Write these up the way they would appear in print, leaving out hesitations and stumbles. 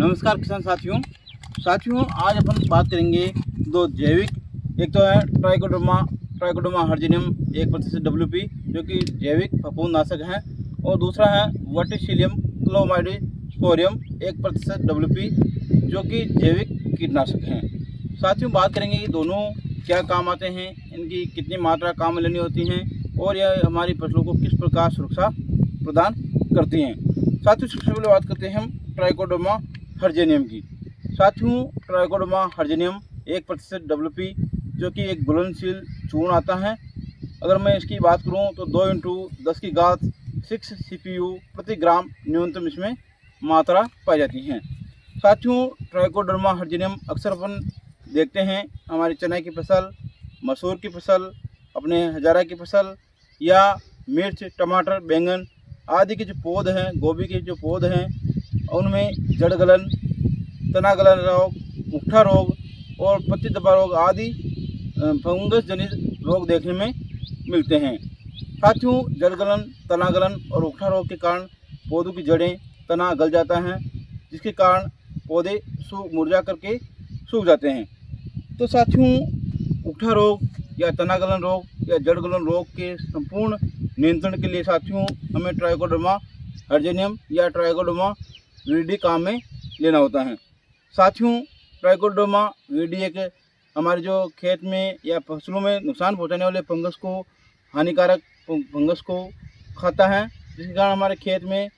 नमस्कार किसान साथियों आज अपन बात करेंगे दो जैविक। एक तो है ट्राइकोडर्मा हर्जिनियम 1% WP जो कि जैविक फफूंदनाशक है, और दूसरा है वर्टिसिलियम क्लोमाइडोस्पोरियम 1% WP जो कि जैविक कीटनाशक हैं। साथियों बात करेंगे कि दोनों क्या काम आते हैं, इनकी कितनी मात्रा काम में लेनी होती हैं और यह हमारी फसलों को किस प्रकार सुरक्षा प्रदान करती हैं। साथियों सबसे पहले बात करते हैं हम ट्राइकोडर्मा हर्जिनियम की। साथियों ट्राइकोडर्मा हर्जिनियम 1% WP जो कि एक घुलनशील चूर्ण आता है। अगर मैं इसकी बात करूं तो 2 × 10⁻6 CPU प्रति ग्राम न्यूनतम इसमें मात्रा पाई जाती है। साथियों ट्राइकोडर्मा हर्जिनियम अक्सर अपन देखते हैं हमारी चने की फसल, मसूर की फसल, अपने हजारा की फसल या मिर्च, टमाटर, बैंगन आदि के जो पौध हैं, गोभी के जो पौध हैं, उनमें जड़ गलन, तना गलन रोग, मुट्ठा रोग और पत्ती धब्बा रोग आदि फंगस जनित रोग देखने में मिलते हैं। साथियों जड़ गलन, तना गलन और मुट्ठा रोग के कारण पौधों की जड़ें, तना गल जाता है, जिसके कारण पौधे मुरझा करके सूख जाते हैं। तो साथियों मुट्ठा रोग या तना गलन रोग या जड़ गलन रोग के संपूर्ण नियंत्रण के लिए साथियों हमें ट्राइकोडर्मा हर्जिनियम या ट्राइकोडर्मा वीडी काम में लेना होता है। साथियों ट्राइकोडर्मा वीडी एक हमारे जो खेत में या फसलों में नुकसान पहुंचाने वाले फंगस को, हानिकारक फंगस को खाता है, जिसके कारण हमारे खेत में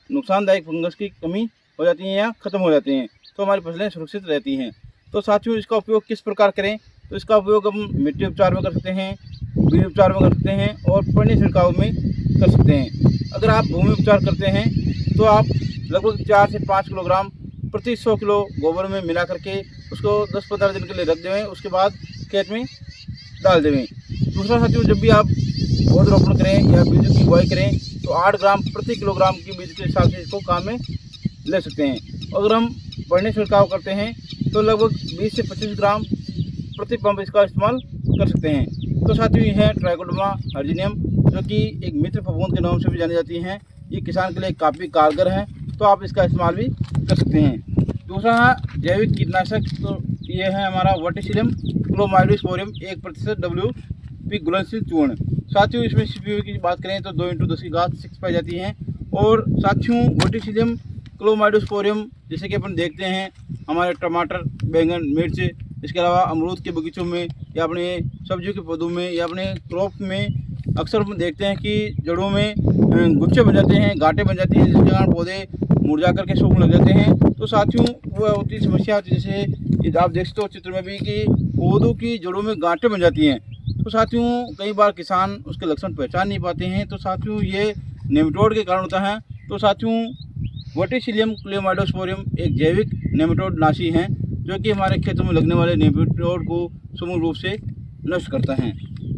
नुकसानदायक फंगस की कमी हो जाती है या ख़त्म हो जाती हैं, तो हमारी फसलें सुरक्षित रहती हैं। तो साथियों इसका उपयोग किस प्रकार करें, तो इसका उपयोग हम मिट्टी उपचार में कर सकते हैं, बीज उपचार में कर सकते हैं और पानी छिड़काव में कर सकते हैं। अगर आप भूमि उपचार करते हैं तो आप लगभग 4 से 5 किलोग्राम प्रति 100 किलो गोबर में मिला करके उसको 10-15 दिन के लिए रख देवें, उसके बाद खेत में डाल देवें। दूसरा साथियों जब भी आप पौधरोपण करें या बीज की बुआई करें तो 8 ग्राम प्रति किलोग्राम की बीज के हिसाब से इसको काम में ले सकते हैं। अगर हम पानी छिड़काव करते हैं तो लगभग 20 से 25 ग्राम प्रति पंप इसका इस्तेमाल कर सकते हैं। तो साथियों ये है ट्राइकोडर्मा हर्जिनियम जो कि एक मित्र फफूंद के नाम से भी जानी जाती हैं। ये किसान के लिए काफ़ी कारगर है, तो आप इसका इस्तेमाल भी कर सकते हैं। दूसरा है जैविक कीटनाशक, तो ये है हमारा वर्टिसिलियम क्लोमाइडोस्पोरियम 1% WP घुलनशील चूर्ण। साथियों इसमें CPU की बात करें तो 2 × 10⁻6 पाई जाती हैं। और साथियों वर्टिसिलियम क्लोमाइडोस्पोरियम जैसे कि अपन देखते हैं हमारे टमाटर, बैंगन, मिर्च, इसके अलावा अमरूद के बगीचों में या अपने सब्जियों के पौधों में या अपने क्रॉप में अक्सर हम देखते हैं कि जड़ों में गुच्छे बन जाते हैं, गांठें बन जाती हैं, जिसके कारण पौधे मुरझा करके सूखने लग जाते हैं। तो साथियों वो होती समस्या होती है, जैसे आप देख सकते हो चित्र में भी कि पौधों की जड़ों में गांठें बन जाती हैं। तो साथियों कई बार किसान उसके लक्षण पहचान नहीं पाते हैं, तो साथियों ये नेमाटोड के कारण होता है। तो साथियों वर्टिसिलियम क्लोमाइडोस्पोरियम एक जैविक नेमाटोड नाशी हैं जो कि हमारे खेतों में लगने वाले नेमाटोड को समूल रूप से नष्ट करता है।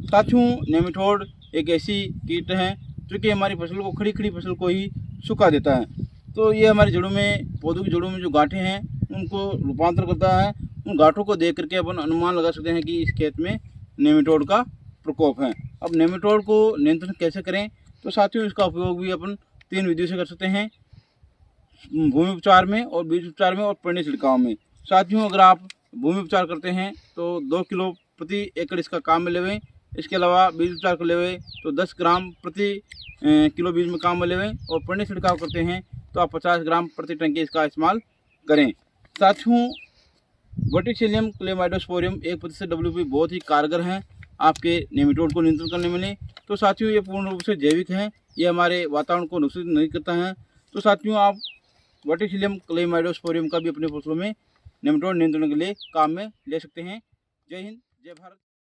साथियों नेमाटोड एक ऐसी कीट है जो कि हमारी फसल को, खड़ी फसल को ही सुखा देता है। तो ये हमारी जड़ों में, पौधों की जड़ों में जो गांठें हैं उनको रूपांतर करता है। उन गांठों को देख करके अपन अनुमान लगा सकते हैं कि इस खेत में नेमाटोड का प्रकोप है। अब नेमाटोड को नियंत्रण कैसे करें, तो साथियों इसका उपयोग भी अपन 3 विधियों से कर सकते हैं, भूमि उपचार में और बीज उपचार में और पानी छिड़काव में। साथियों अगर आप भूमि उपचार करते हैं तो 2 किलो प्रति एकड़ इसका काम में लेवें। इसके अलावा बीज उपचार को लेवें तो 10 ग्राम प्रति किलो बीज में काम में लेवें, और पानी छिड़काव करते हैं तो आप 50 ग्राम प्रति टंकी इसका इस्तेमाल करें। साथियों वर्टिसिलियम क्लोमाइडोस्पोरियम 1% WP बहुत ही कारगर हैं आपके नेमाटोड को नियंत्रण करने में। तो साथियों ये पूर्ण रूप से जैविक हैं, ये हमारे वातावरण को नुकसान नहीं करता है। तो साथियों आप वर्टिसिलियम क्लोमाइडोस्पोरियम का भी अपने फसलों में नेमाटोड नियंत्रण के लिए काम में ले सकते हैं। जय हिंद, जय भारत।